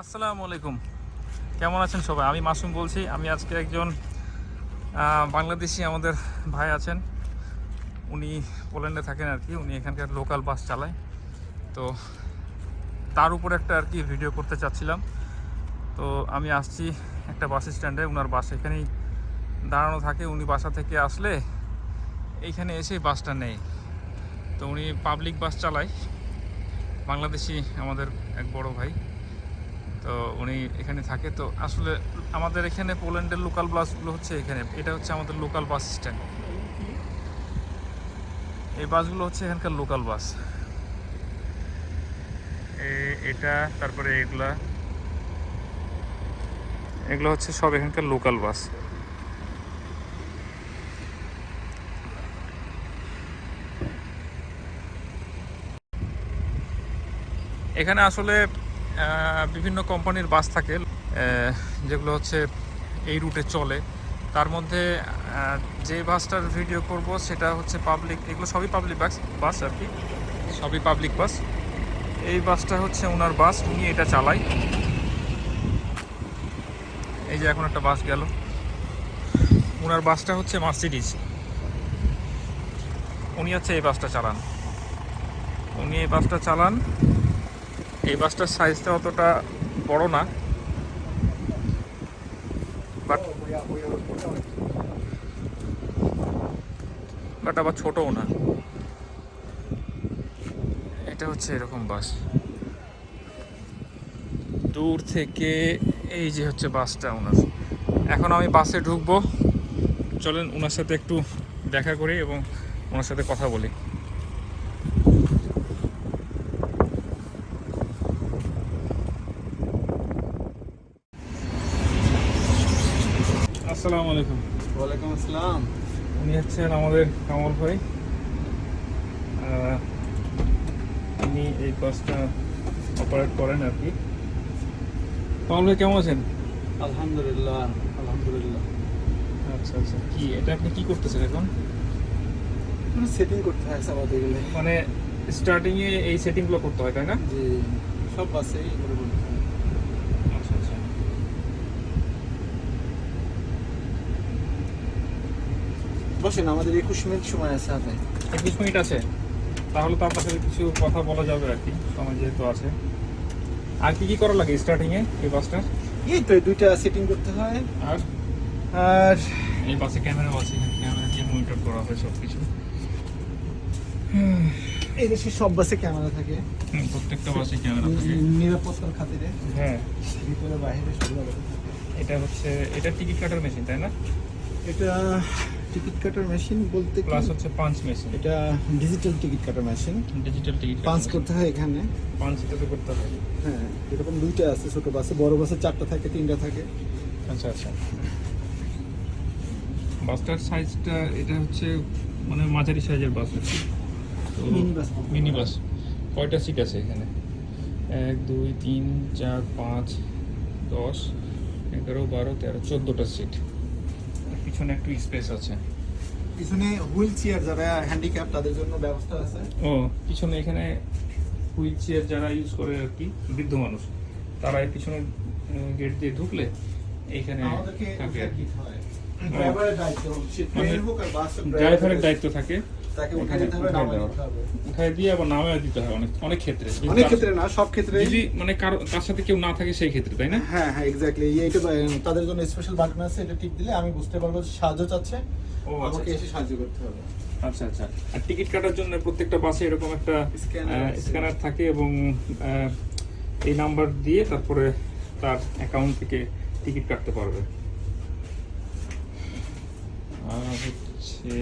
আসসালামু আলাইকুম, কেমন আছেন সবাই? আমি মাসুম বলছি। আমি আজকে একজন বাংলাদেশি আমাদের ভাই আছেন, উনি পোল্যান্ডে থাকেন আর কি। উনি এখানকার লোকাল বাস চালায়, তো তার উপর একটা আর কি ভিডিও করতে চাচ্ছিলাম। তো আমি আসছি একটা বাস স্ট্যান্ডে, ওনার বাস এখানেই দাঁড়ানো থাকে। উনি বাসা থেকে আসলে এইখানে এসেই বাসটা নেয়। তো উনি পাবলিক বাস চালায়, বাংলাদেশি আমাদের এক বড় ভাই। তো উনি এখানে থাকে। তো আসলে আমাদের এখানে পোল্যান্ডের লোকাল বাসগুলো হচ্ছে এখানে, এটা হচ্ছে আমাদের লোকাল বাস স্ট্যান্ড। এই বাসগুলো হচ্ছে এখানকার লোকাল বাস। এটা তারপরে এগুলো হচ্ছে সব এখানকার লোকাল বাস। এখানে আসলে বিভিন্ন কোম্পানির বাস থাকে, যেগুলো হচ্ছে এই রুটে চলে। তার মধ্যে যে বাসটার ভিডিও করব সেটা হচ্ছে পাবলিক, এগুলো সবই পাবলিক বাস আর কি, সবই পাবলিক বাস। এই বাসটা হচ্ছে ওনার বাস, উনি এটা চালায়। এই যে এখন একটা বাস গেল, ওনার বাসটা হচ্ছে মার্সিডিজ। উনি হচ্ছে এই বাসটা চালান, উনি এই বাসটা চালান। এই বাসটার সাইজটা অতটা বড় না, বাট আবার ছোটও না। এটা হচ্ছে এরকম বাস। দূর থেকে এই যে হচ্ছে বাসটা ওনার। এখন আমি বাসে ঢুকবো, চলেন ওনার সাথে একটু দেখা করি এবং ওনার সাথে কথা বলি। আসসালামু আলাইকুম। ওয়ালাইকুম আসসালাম। উনি হচ্ছেন আমাদের কামাল ভাই। উনি এই বাসটা অপারেট করেন আর কি। কামাল ভাই কেমন আছেন? আলহামদুলিল্লাহ আলহামদুলিল্লাহ। আচ্ছা আচ্ছা, কি এটা আপনি কি করতেছেন এখন? সেটিং করতে হয় সাবাতে গেলে, মানে স্টার্টিং এ এই সেটিংগুলো করতে হয়, তাই না? যে সব বাসেই করে করতে হয়। আচ্ছা আচ্ছা। বসেন, আমাদের 21 মিনিট সময় আছে হাতে। 21 মিনিট আছে, তাহলে তো আপনার সাথে কিছু কথা বলা যাবে আর কি, সময় যেহেতু আছে। আর কি কি করা লাগে স্টার্টিং এ এই বাসটার? এই তো এই দুইটা সেটিং করতে হয়। আর আর এই বাসে ক্যামেরাও আছে, ক্যামেরা দিয়ে মনিটর করা হয় সব কিছু। এই দেশে সব বাসে ক্যামেরা থাকে, প্রত্যেকটা বাসে ক্যামেরা থাকে। নিরাপত্তার খাতিরে হ্যাঁ, ভিতরে বাইরে সব জায়গায়। এটা হচ্ছে এটা টিকিট কাটার মেশিন, তাই না? এটা টিকিট কাটার মেশিন বলতে কি, প্লাস হচ্ছে পাঞ্চ মেশিন। এটা ডিজিটাল টিকিট কাটার মেশিন। ডিজিটাল টিকিট পাঞ্চ করতে হয় এখানে। পাঞ্চ এটাতে করতে হয়। হ্যাঁ, এরকম দুইটা আছে ছোট বাসে, বড় বাসে 4টা থাকে, 3টা থাকে। আচ্ছা আচ্ছা। বাসটার সাইজটা এটা হচ্ছে মানে মাঝারি সাইজের বাস আর কি। Mini bus. Mini bus. কয়টা সিট আছে এখানে? 1 2 3 4 5 10 11 12 13 14টা সিট। পিছনে একটু স্পেস আছে। পিছনে হুইল চেয়ার, যারা হ্যান্ডিক্যাপ তাদের জন্য ব্যবস্থা আছে। ও, পিছনে এখানে হুইল চেয়ার যারা ইউজ করে আর কি, বৃদ্ধ মানুষ, তারা এই পিছনে গেট দিয়ে ঢুকলে এইখানে আমাদেরকে থাকে আর কি। ড্রাইভারের দায়িত্ব, সে ট্রেন হোক আর বাস, ড্রাইভারের দায়িত্ব থাকে, তাকে উঠাই দিতে হবে, নামাই দিতে হবে। উঠাই দিয়ে আবার নামিয়ে দিতে হয় অনেক ক্ষেত্রে। অনেক ক্ষেত্রে না, সব ক্ষেত্রে। যদি মানে তার সাথে কেউ না থাকে সেই ক্ষেত্রে, তাই না? হ্যাঁ হ্যাঁ, এক্স্যাক্টলি। এইটা তাদের জন্য স্পেশাল বাটন আছে, এটা টিপ দিলে আমি বুঝতে পারবো যে সাহায্য চাচ্ছে, ও আচ্ছা আমাকে এসে সাহায্য করতে হবে। আচ্ছা আচ্ছা। আর টিকিট কাটার জন্য প্রত্যেকটা বাসে এরকম একটা স্ক্যানার থাকে এবং এই নাম্বার দিয়ে তারপরে তার অ্যাকাউন্ট থেকে টিকিট কাটতে পারবে। আর হচ্ছে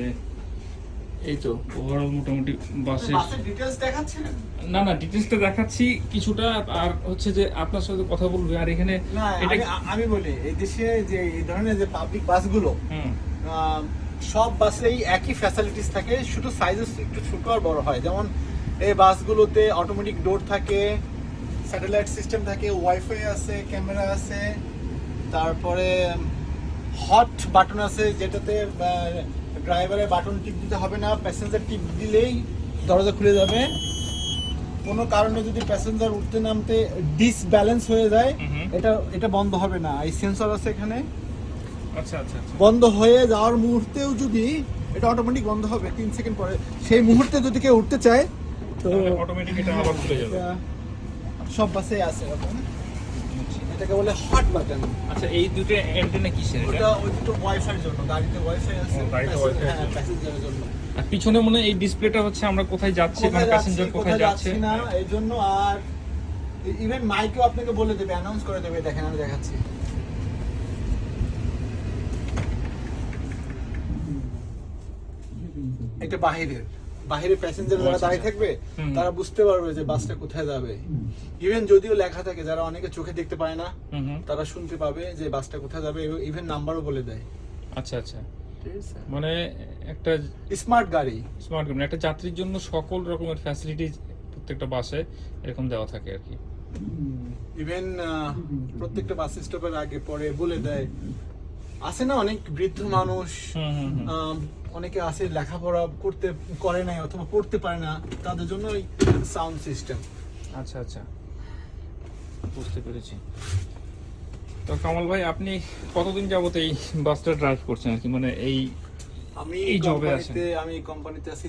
এই তো ওভারঅল মোটামুটি বাসের ডিটেইলস দেখাচ্ছেন? না না, ডিটেলসটা দেখাচ্ছি কিছুটা, আর হচ্ছে যে আপনার সাথে কথা বলবে। আর এখানে না, আমি বলি, এই দেশে যে এই ধরনের যে পাবলিক বাসগুলো, সব বাসেই একই ফ্যাসিলিটিস থাকে, শুধু সাইজেস একটু ছোট আর বড় হয়। যেমন এই বাসগুলোতে অটোমেটিক ডোর থাকে, স্যাটেলাইট সিস্টেম থাকে, ওয়াইফাই আছে, ক্যামেরা আছে, তারপরে হট বাটন আছে, যেটাতে ড্রাইভারের বাটন টিপ দিতে হবে না, প্যাসেঞ্জার টিপ দিলেই দরজা খুলে যাবে। কোনো কারণে যদি প্যাসেঞ্জার উঠতে নামতে ডিসব্যালেন্স হয়ে যায়, এটা বন্ধ হবে না। এই সেন্সর আছে এখানে, আচ্ছা আচ্ছা আচ্ছা। বন্ধ হয়ে যাওয়ার মুহূর্তেও যদি এটা অটোমেটিক বন্ধ হবে 3 সেকেন্ড পরে, সেই মুহূর্তে যদি কেউ উঠতে চায় তো অটোমেটিক এটা আবার খুলে যাবে। এটা সব বাসে আছে এরকম। এটাকে বলে হট বাটন। আচ্ছা, এই দুটো অ্যান্টেনা কিসের এটা? ওটা ওই দুটো ওয়াইফাইয়ের জন্য, গাড়িতে ওয়াইফাই আছে, ও, গাড়িতে Wi-Fi আছে। প্যাসেঞ্জারের জন্য। আর পিছনে মনে হয় এই ডিসপ্লেটা হচ্ছে আমরা কোথায় যাচ্ছি, মানে কোথায় প্যাসেঞ্জার যাচ্ছি, কোথায় যাচ্ছে না এই জন্য। আর ইভেন মাইকেও আপনাকে বলে দেবে, অ্যানাউন্স করে দেবে। দেখেন আমি দেখাচ্ছি। এটা বাহিরের প্যাসেঞ্জার যারা আচ্ছা, দাঁড়িয়ে আচ্ছা। থাকবে তারা বুঝতে পারবে যে বাসটা কোথায় যাবে। ইভেন যদিও লেখা থাকে, যারা অনেকে চোখে দেখতে পায় না তারা শুনতে পাবে যে বাসটা কোথায় যাবে, ইভেন নাম্বারও বলে দেয়। আচ্ছা আচ্ছা, ঠিক আছে, মানে একটা স্মার্ট গাড়ি। স্মার্ট মানে একটা যাত্রীর জন্য সকল রকমের ফ্যাসিলিটিজ প্রত্যেকটা বাসে এরকম দেওয়া থাকে আর কি। ইভেন প্রত্যেকটা বাস স্টপের আগে পরে বলে দেয়। আছে না অনেক বৃদ্ধ মানুষ, অনেকে আছে লেখাপড়া করে নাই অথবা পড়তে পারে না, তাদের জন্য ওই সাউন্ড সিস্টেম। আচ্ছা আচ্ছা, বুঝতে পেরেছি। তো কামাল ভাই, আপনি কতদিন যাবত এই বাসটা ড্রাইভ করছেন আর কি, মানে এই এই জবে আছেন? আমি কোম্পানিতে আছি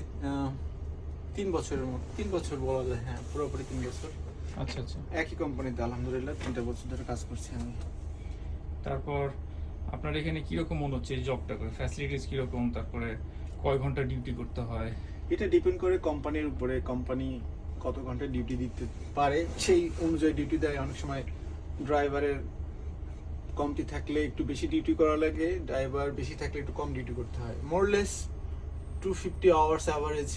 3 বছরের মতো, 3 বছর বলা যায়, হ্যাঁ পুরোপুরি 3 বছর। আচ্ছা আচ্ছা। একই কোম্পানিতে আলহামদুলিল্লাহ 3টা বছর ধরে কাজ করছি আমি। তারপর আপনার এখানে কিরকম মনে হচ্ছে এই জবটা করে, ফ্যাসিলিটিস কিরকম, তারপরে কয় ঘন্টা ডিউটি করতে হয়? এটা ডিপেন্ড করে কোম্পানির উপরে, কোম্পানি কত ঘন্টা ডিউটি দিতে পারে সেই অনুযায়ী ডিউটি দেয়। অনেক সময় ড্রাইভারের কমতি থাকলে একটু বেশি ডিউটি করা লাগে, ড্রাইভার বেশি থাকলে একটু কম ডিউটি করতে হয়। মোরলেস 250 আওয়ার্স অ্যাভারেজ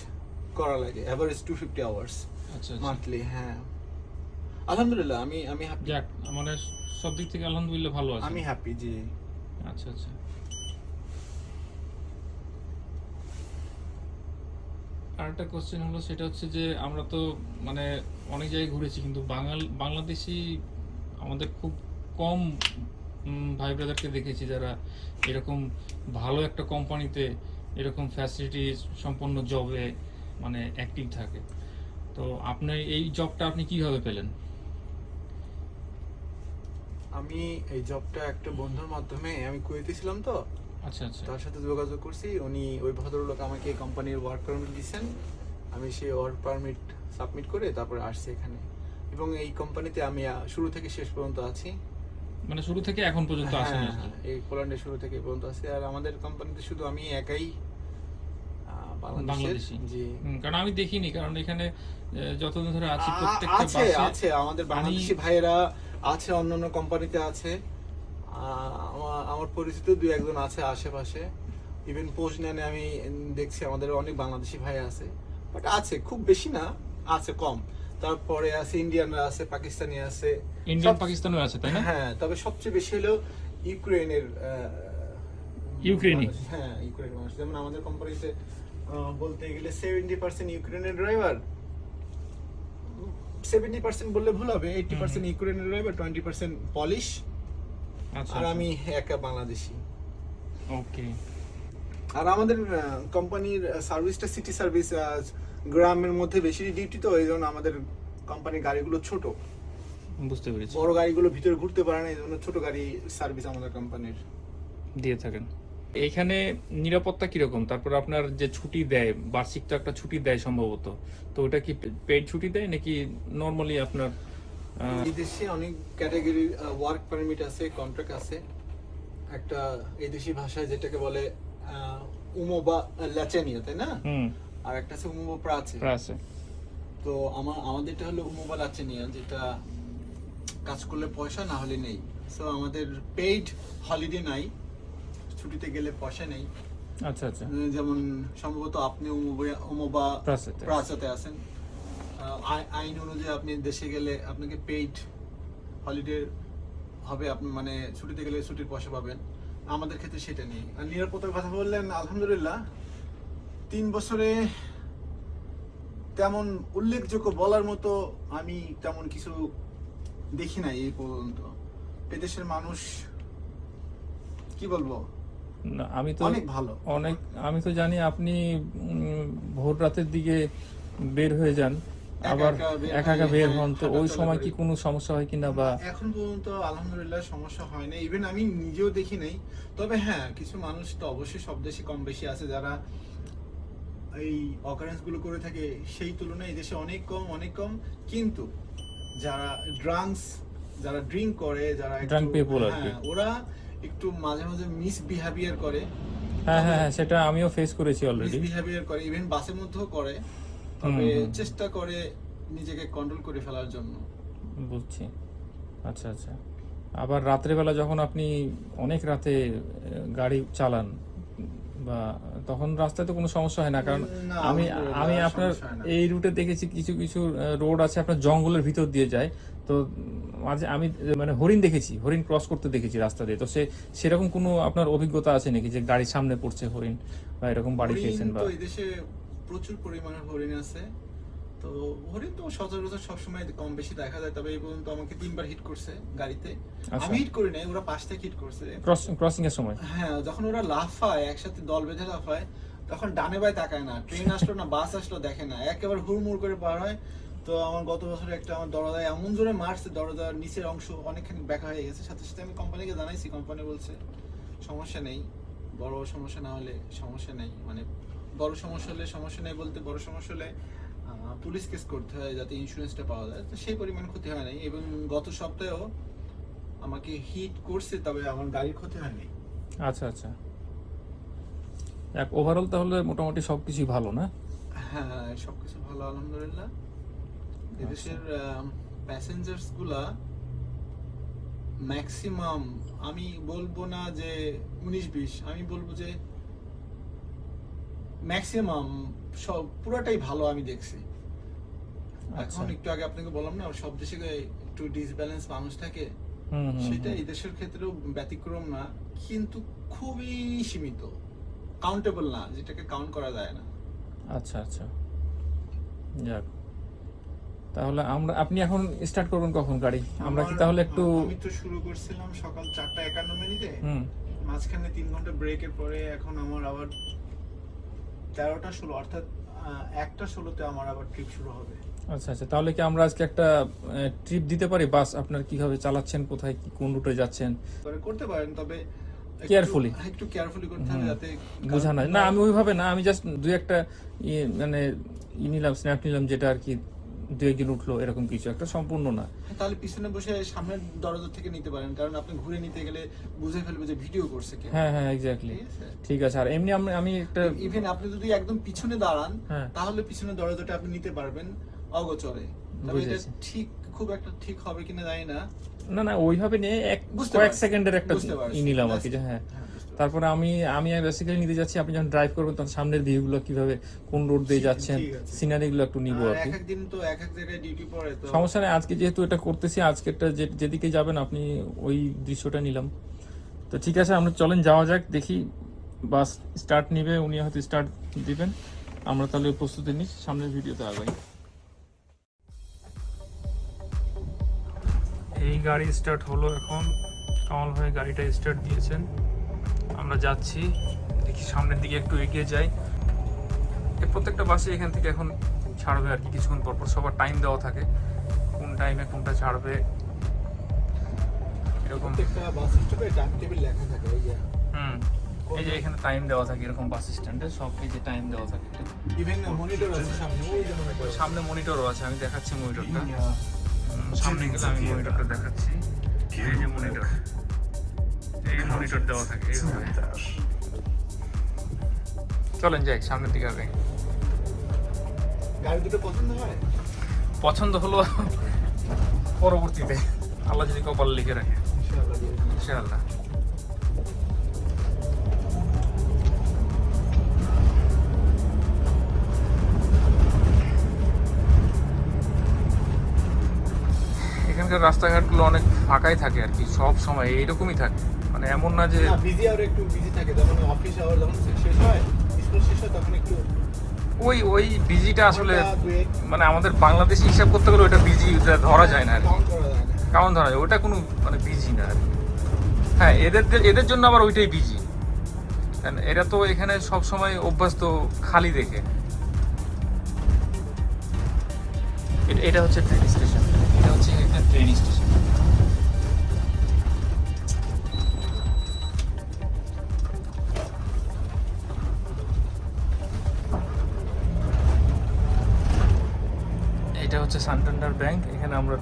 করা লাগে, অ্যাভারেজ 250 আওয়ার্স আচ্ছা মান্থলি। হ্যাঁ আলহামদুলিল্লাহ, আমি হ্যাপি। যাক, মানে সব দিক থেকে আলহামদুলিল্লাহ ভালো আছে। আমি হ্যাপি জি। আচ্ছা আচ্ছা। আরেকটা কোশ্চেন হলো, সেটা হচ্ছে যে আমরা তো মানে অনেক জায়গায় ঘুরেছি, কিন্তু বাংলাদেশি আমাদের খুব কম ভাই ব্রাদারকে দেখেছি যারা এরকম ভালো একটা কোম্পানিতে এরকম ফ্যাসিলিটি সম্পন্ন জবে মানে অ্যাক্টিভ থাকে। তো আপনার এই জবটা আপনি কিভাবে পেলেন? আমি এই জবটা একটা বন্ধুর মাধ্যমে, আমি কুয়েতে ছিলাম তো, আচ্ছা আচ্ছা। তার সাথে যোগাযোগ করছি। ওই ভদ্রলোক আমাকে কোম্পানির ওয়ার্ক পারমিট দিয়েছেন, আমি সেই ওয়ার্ক পারমিট সাবমিট করে তারপরে আসছি এখানে। এবং এই কোম্পানিতে আমি শুরু থেকে শেষ পর্যন্ত আছি, মানে শুরু থেকে এখন পর্যন্ত আসেন আর কি? এই পোল্যান্ডে শুরু থেকে পর্যন্ত আছি। আর আমাদের কোম্পানিতে শুধু আমি একাই বাংলাদেশি। জি, কারণ আমি দেখিনি, কারণ এখানে যতদিন ধরে আছি প্রত্যেকটা আছে বাসে আছে আমাদের বাংলাদেশি ভাইয়েরা আছে, অন্যান্য কোম্পানিতে আছে। আমার পরিচিত 2-1 আছে আশেপাশে। ইভেন পোজনানে আমি দেখছি আমাদের অনেক বাংলাদেশি ভাই আছে, বাট আছে, খুব বেশি না, আছে কম। তারপরে আছে ইন্ডিয়ানরা আছে, পাকিস্তানি আছে, ইন্ডিয়ান পাকিস্তানও আছে, তাই না? হ্যাঁ, তবে সবচেয়ে বেশি হলো ইউক্রেনের ইউক্রেনি? মানুষ। হ্যাঁ, ইউক্রেনের মানুষ। যেমন আমাদের কোম্পানিতে বলতে গেলে 70% ইউক্রেনের ড্রাইভার, 70% বললে ভুল হবে, 80% ইউক্রেনের ড্রাইভার, 20% পলিশ, আর আমি একা বাংলাদেশি। ওকে। আর আমাদের কোম্পানির সার্ভিসটা সিটি সার্ভিস, গ্রামের মধ্যে বেশি ডিউটি, তো এই জন্য আমাদের কোম্পানির গাড়িগুলো ছোট। বুঝতে পেরেছি। বড় গাড়িগুলো ভিতরে ঘুরতে পারে না, এই জন্য ছোট গাড়ি সার্ভিস আমাদের কোম্পানির দিয়ে থাকেন। এইখানে নিরাপত্তা কিরকম? তারপর আপনার যে ছুটি দেয়, বার্ষিক তো একটা ছুটি দেয় সম্ভবত, তো ওটা কি পেড ছুটি দেয় নাকি নর্মালি আপনার? এই দেশে অনেক ক্যাটাগরির ওয়ার্ক পারমিট আছে, কন্ট্রাক্ট আছে। একটা এই দেশি ভাষায় যেটাকে বলে উমোবা ল্যাচেনিয়া, তাই না? আর একটা আছে উমোবা প্রাচে। তো আমাদেরটা হলো উমোবা ল্যাচেনিয়া, যেটা কাজ করলে পয়সা, না হলে নেই। সো আমাদের পেইড হলিডে নাই, ছুটিতে গেলে পয়সা নেই। আচ্ছা আচ্ছা। যেমন সম্ভবত আপনি উমোবা প্রাচাতে আছেন, আইন অনুযায়ী আপনি দেশে গেলে আপনাকে পেইড হলিডে হবে, আপনি মানে ছুটিতে গেলে ছুটির পয়সা পাবেন। আমাদের ক্ষেত্রে সেটা নেই। আর নিরাপত্তার কথা বললেন, আলহামদুলিল্লাহ 3 বছরে তেমন উল্লেখযোগ্য বলার মতো আমি তেমন কিছু দেখি নাই এই পর্যন্ত। এদেশের মানুষ কি বলবো, আমি তো অনেক ভালো। আমি তো জানি আপনি ভোর রাতের দিকে বের হয়ে যান, আবার একা একা বের হন, তো ওই হাঁটাচলা সময় করি। কি কোনো সমস্যা হয় কিনা বা এখন পর্যন্ত আলহামদুলিল্লাহ সমস্যা হয় না, ইভেন আমি নিজেও দেখি নাই। তবে হ্যাঁ, কিছু মানুষ তো অবশ্যই সব দেশে কম বেশি আছে যারা এই অকারেন্স গুলো করে থাকে, সেই তুলনায় এই দেশে অনেক কম। কিন্তু যারা যারা ড্রিঙ্ক করে, যারা একটু Drunk people আর কি। ওরা একটু মাঝে মাঝে মিসবিহেভিয়ার করে। হ্যাঁ, সেটা আমিও ফেস করেছি অলরেডি। মিসবিহেভিয়ার করে, ইভেন বাসের মধ্যেও করে। তবে চেষ্টা করে নিজেকে কন্ট্রোল করে ফেলার জন্য। বুঝছি। আচ্ছা। আবার রাত্রেবেলা যখন আপনি অনেক রাতে গাড়ি চালান বা তখন রাস্তায় তো কোনো সমস্যা হয় না, কারণ না, আমি আলহামদুলিল্লাহ আপনার সমস্যা হয় না। এই রুটে দেখেছি কিছু রোড আছে আপনার জঙ্গলের ভিতর দিয়ে যায়, তো মাঝে আমি মানে হরিণ দেখেছি, হরিণ ক্রস করতে দেখেছি রাস্তা দিয়ে। তো সেরকম কোনো আপনার অভিজ্ঞতা আছে নাকি যে গাড়ির সামনে পড়ছে হরিণ বা এরকম বাড়ি খেয়েছেন বা? হরিণ তো এই দেশে প্রচুর পরিমাণে হরিণ আছে। তো হরিণ তো সচরাচর সবসময় কম বেশি দেখা যায়, তবে এই পর্যন্ত আমাকে 3বার হিট করছে গাড়িতে। আচ্ছা। আমি হিট করি নাই, ওরা পাশ থেকে হিট করছে। ক্রসিং এর সময়? হ্যাঁ, যখন ওরা লাফায় একসাথে দল বেঁধে লাফায়, তখন ডানে বাই তাকায় না, ট্রেন আসলো না বাস আসলো দেখে না, একেবারে হুড়মুড় করে পার হয়। তো আমার গত বছর একটা আমার দরজায় এমন জোরে মারছে, দরজার নিচের অংশ অনেকখানি ব্যাকা হয়ে গেছে। সাথে সাথে আমি কোম্পানিকে জানাইছি, কোম্পানি বলছে সমস্যা নেই, বড় সমস্যা না হলে সমস্যা নেই। মানে বড় সমস্যা হলে সমস্যা নেই বলতে, বড় সমস্যা হলে পুলিশ কেস করতে হয় যাতে ইন্স্যুরেন্সটা পাওয়া যায়। তো সেই পরিমাণ ক্ষতি হয় নাই, এবং গত সপ্তাহেও আমাকে হিট করছে, তবে আমার গাড়ির ক্ষতি হয়নি। আচ্ছা। ওভারঅল তাহলে মোটামুটি সবকিছুই ভালো না? হ্যাঁ, সবকিছু ভালো আলহামদুলিল্লাহ। এদেশের প্যাসেঞ্জার্স গুলা ম্যাক্সিমাম, আমি বলবো না যে 19-20, আমি বলবো যে ম্যাক্সিমাম সব পুরোটাই ভালো আমি দেখছি। এখন একটু আগে আপনাকে বললাম না, সব দেশে একটু ডিসব্যালেন্স মানুষ থাকে, সেটা এই দেশের ক্ষেত্রেও ব্যতিক্রম না, কিন্তু খুবই সীমিত, কাউন্টেবল না, যেটাকে কাউন্ট করা যায় না। আচ্ছা যাক, তাহলে আপনি এখন স্টার্ট করবেন কখন গাড়ি? আমরা কি তাহলে একটু আমি তো শুরু করছিলাম সকাল 4:51 হুম মাঝখানে 3 ঘন্টা ব্রেকের পরে এখন আমার আবার 13টা 16, অর্থাৎ 1টা 16-তে আমার আবার ট্রিপ শুরু হবে। আচ্ছা তাহলে কি আমরা আজকে একটা ট্রিপ দিতে পারি? বাস আপনার কিভাবে চালাচ্ছেন, কোথায় কি কোন রুটে যাচ্ছেন করতে পারেন, তবে কেয়ারফুলি একটু কেয়ারফুলি করতে হবে যাতে বোঝা না। না আমি ওইভাবে না, আমি জাস্ট দুই একটা মানে নিলাম, স্ন্যাপ নিলাম, যেটা আর কি দু একদিন উঠলো এরকম কিছু একটা, সম্পূর্ণ না। তাহলে পিছনে বসে সামনের দরজা থেকে নিতে পারেন, কারণ আপনি ঘুরে নিতে গেলে বুঝে ফেলবে যে ভিডিও করছে কে। হ্যাঁ এক্স্যাক্টলি, ঠিক আছে। আর এমনি আমি একটা ইভেন আপনি যদি একদম পিছনে দাঁড়ান, হ্যাঁ। তাহলে পিছনের দরজাটা আপনি নিতে পারবেন অগোচরে। তবে এটা ঠিক খুব একটা ঠিক হবে কিনা জানি না। না ওইভাবে নিয়ে কয়েক সেকেন্ডের একটা নিলাম আর কি, যে হ্যাঁ। তারপরে আমি বেসিক্যালি নিতে যাচ্ছি, আপনি যখন ড্রাইভ করবেন তখন সামনের ভিউগুলো কিভাবে, কোন রোড দিয়ে যাচ্ছেন, সিনারিগুলো একটু নিব আর কি। এক দিন তো এক এক জায়গায় ডিউটি পড়ে, তো সমস্যা নেই, আজকে যেহেতু এটা করতেছি, আজকেরটা যেদিকে যাবেন আপনি ওই দৃশ্যটা নিলাম। তো ঠিক আছে, আমরা চলেন যাওয়া যাক, দেখি বাস স্টার্ট নিবে, উনি হয়তো স্টার্ট দিবেন, আমরা তাহলে প্রস্তুতি নিই, সামনের ভিডিওতে আগাই। এই গাড়ি স্টার্ট হলো এখন, কামাল ভাই গাড়িটা স্টার্ট দিয়েছেন, আমরা যাচ্ছি, দেখি সামনের দিকে একটু এগিয়ে যাই। এই প্রত্যেকটা বাসে এখান থেকে এখন ছাড়বে আর কি, কিছুক্ষণ পরপর সবার টাইম দেওয়া থাকে, কোন টাইমে কোনটা ছাড়বে এরকম। প্রত্যেকটা বাস স্টপে টাইম টেবিল লেখা থাকে, এই যে এই যে এখানে টাইম দেওয়া থাকে এরকম, বাস স্ট্যান্ডে সব এই যে টাইম দেওয়া থাকে। ইভেন মনিটর আছে সামনে, ওই যে মনিটর, সামনে মনিটরও আছে, আমি দেখাচ্ছি মনিটরটা, সামনে গেলে আমি মনিটরটা দেখাচ্ছি। এই যে মনিটর, এই মনিটর দেওয়া থাকে এইভাবে। চলেন যাই সামনের দিকে আগে। গাড়ি দুটো পছন্দ হয়? পছন্দ হলো পরবর্তীতে, আল্লাহ যদি কপাল লিখে রাখে ইনশাআল্লাহ। এখানকার রাস্তাঘাটগুলো অনেক ফাঁকাই থাকে আর কি, সব সময় এইরকমই থাকে, মানে এমন না যে বিজি, আর একটু বিজি থাকে যখন অফিস আওয়ার যখন শেষ হয়, স্কুল শেষ হয়, তখন একটু ওই বিজিটা আসলে মানে আমাদের বাংলাদেশি হিসাব করতে গেলে ওটা বিজি ধরা যায় না আর কি, কাউন্ট করা যায় না। কারণ ধরা যায় ওটা কোনো মানে বিজি না আর কি। হ্যাঁ, এদের জন্য আবার ওইটাই বিজি, কারণ এরা তো এখানে সব সময় অভ্যস্ত খালি দেখে। এটা হচ্ছে ট্রেন স্টেশন, এটা হচ্ছে একটা ট্রেন স্টেশন। এটা হচ্ছে সান্টান্ডার ব্যাংক। এখানে আমরা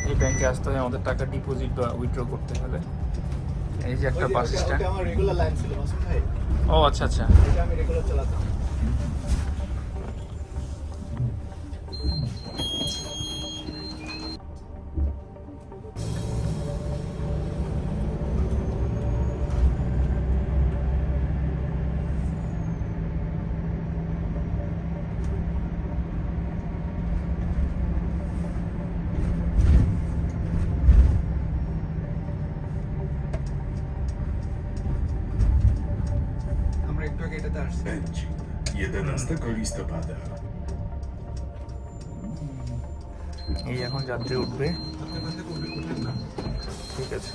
এই ব্যাংকে আসতে হয় আমাদের টাকা ডিপোজিট বা উইথড্র করতে হলে। এই যে একটা বাস স্ট্যান্ড। আমার রেগুলার লাইন ছিল মাসুম ভাই, ও আচ্ছা আচ্ছা। এটা আমি রেগুলার চালাতাম। আমরা একটু আগে এটাতে আসছি। Bęcin, 11 listopada. এই এখন যাত্রী উঠবে। আপনি ওখান থেকে উঠেন না। ঠিক আছে।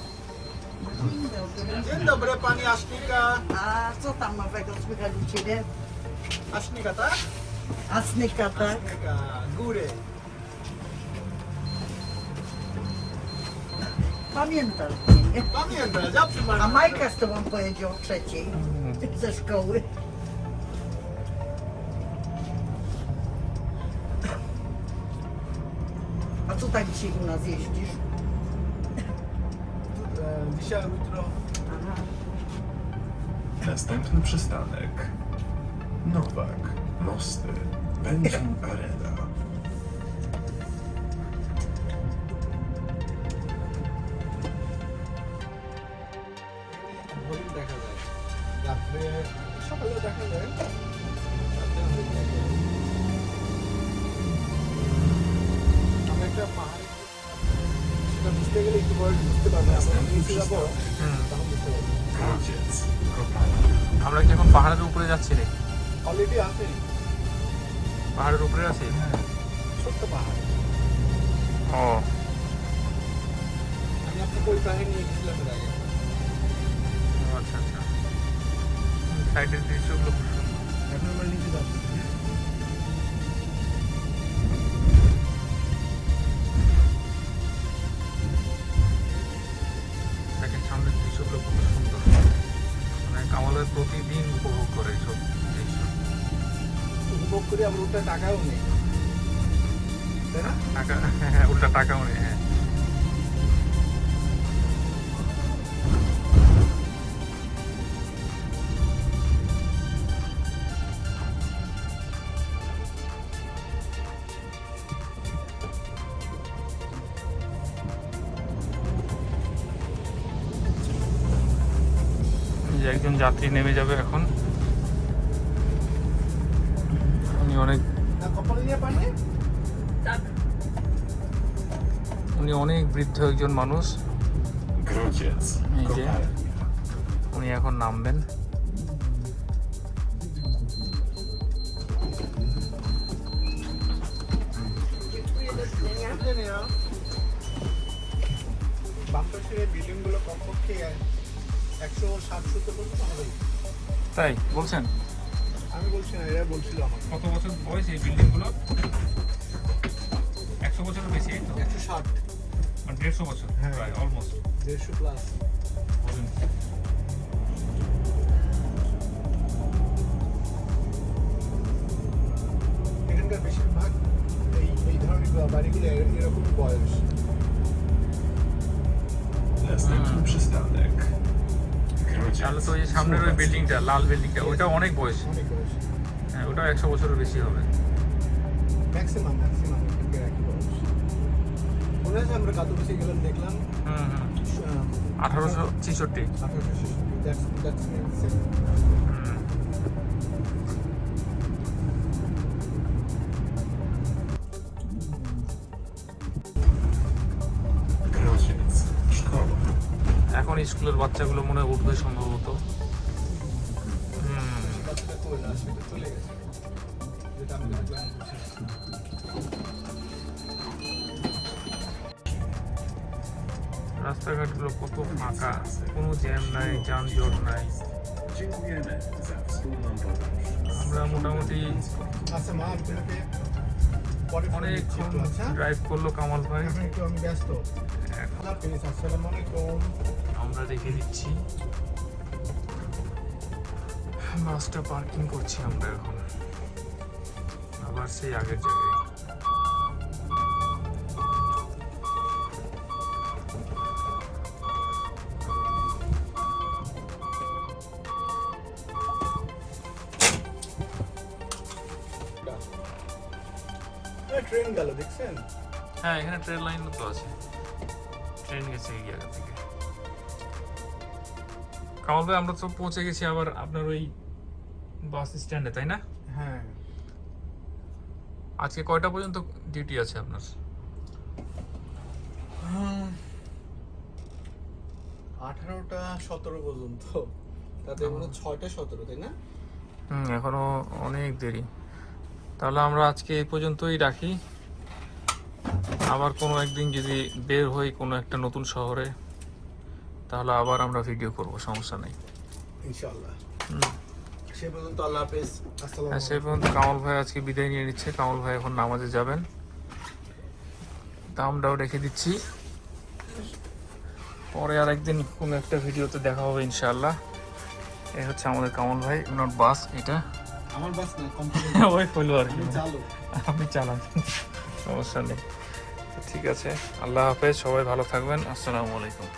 Dzień dobry, pani Aśnika. A co tam nowego słychać u ciebie? Aśnika, tak? Asnyka, tak? Aśnika, góry. Pamiętasz mnie, nie? Pamiętam, zawsze A pamiętam. Majka z tobą pojedzie o 3:00 ze szkoły. A co tak dzisiaj u nas jeździsz? Dzisiaj jutro. Aha. Następny przystanek. Nowak, Mosty, Bęcin Arena. হরিণ দেখা যায় রাত্রে, সকালে দেখা যায়, রাত্রে হরিণ দেখা যায়। আমরা একটা পাহাড়ে, সেটা বুঝতে গেলে একটু পরে বুঝতে পারবো, আমরা নিচে যাবো তখন বুঝতে পারবো। Grodziec, Kopala. আমরা কি এখন পাহাড়ের উপরে যাচ্ছি রে? অলরেডি আছে, পাহাড়ের উপরে আছি? ছোট্ট পাহাড়। ও আমি আপনাকে ওই পাহাড়ে নিয়ে গেছিলাম এর আগে। আচ্ছা আচ্ছা। সাইডের দৃশ্যগুলো খুব সুন্দর। এখন আমরা নিচে যাচ্ছি। দেখেন সামনের দৃশ্যগুলো খুব সুন্দর। মানে কামালের প্রতিদিন উপভোগ করে এইসব দৃশ্য। উপভোগ করি, আমার ওটা টাকাও নেই, তাই না? টাকা, হ্যাঁ উল্টা টাকাও নেই। হ্যাঁ এই যে একজন যাত্রী নেমে যাবে এখন। উনি অনেক না, কপালে নিয়ে পানি। উনি অনেক বৃদ্ধ একজন মানুষ। Grodziec, Idzie. Kopala. উনি এখন নামবেন। বাম পাশের বিল্ডিং গুলো কমপক্ষে 160-70 পর্যন্ত হবে। তাই বলছেন? আমি বলছি না, এরা বলছিল আমাকে। কত বছর বয়স এই বিল্ডিংগুলো? 100 বছরের বেশি, এই তো? 160, মানে 150 বছর হ্যাঁ। প্রায়, অলমোস্ট। 150 প্লাস। এখানকার বেশিরভাগ এই ধরনের বাড়িগুলো এরকম বয়স। Następny przystanek. Grodziec, তাহলে তো এই সামনের ওই বিল্ডিংটা, লাল বিল্ডিংটা, ওইটা অনেক বয়স। অনেক বয়স, হ্যাঁ ওটাও 100 বছরের বেশি হবে। ম্যাক্সিমাম এখানকার একই বয়স। মনে আছে আমরা কাতুকুচি গেলাম, দেখলাম হুম হুম। 1866। 1860। That's means hmm. Grodziec, szkoła. এখন স্কুলের বাচ্চাগুলো মনে হয় উঠবে সম্ভবত। বাচ্চাটা কই আসবে, চলে গেছে, যেটা আমি দেখলাম। রাস্তাঘাটগুলো কত ফাঁকা, কোনো জ্যাম নাই, যানজট নাই। Dziękujemy za wspólną podróż. আমরা মোটামুটি আচ্ছা মা, আপনাকে পরে ফোন অনেক দিচ্ছি একটু, আচ্ছা ড্রাইভ করলো কামাল ভাই। এখন একটু আমি ব্যস্ত। এখন আল্লাহ হাফেজ, আসসালামু আলাইকুম। আমরা রেখে দিচ্ছি, বাসটা পার্কিং করছি আমরা এখন আবার সেই আগের জায়গায়। ট্রেন গেল দেখছেন? হ্যাঁ, এখানে ট্রেন লাইন তো আছে, ট্রেন গেছে এই জায়গা থেকে। কামাল ভাই আমরা তো পৌঁছে গেছি আবার আপনার ওই বাস স্ট্যান্ডে, তাই না? হ্যাঁ, আজকে কয়টা পর্যন্ত ডিউটি আছে আপনার? 18টা 17 পর্যন্ত, তাতে মনে হয় 6টা 17, তাই না? এখনো অনেক দেরি। তাহলে আমরা আজকে এই পর্যন্তই রাখি, আবার কোনো একদিন যদি বের হই কোনো একটা নতুন শহরে তাহলে আবার আমরা ভিডিও করব, সমস্যা নেই। ইনশাআল্লাহ। সে পর্যন্ত আল্লাহ হাফেজ, আসসালামু হ্যাঁ, সেই আলাইকুম। পর্যন্ত কামাল ভাই আজকে বিদায় নিয়ে নিচ্ছে। কামাল ভাই এখন নামাজে যাবেন, দামটাও রেখে দিচ্ছি। পরে আর একদিন কোনো একটা ভিডিওতে দেখা হবে ইনশাআল্লাহ। এই হচ্ছে আমাদের কামাল ভাই, নট বাস এটা, আমার বাস না, কোম্পানি। ওই হলো আর কি, চালু। আপনি চালান, সমস্যা নেই। ঠিক আছে, আল্লাহ হাফেজ, সবাই ভালো থাকবেন, আসসালামু আলাইকুম।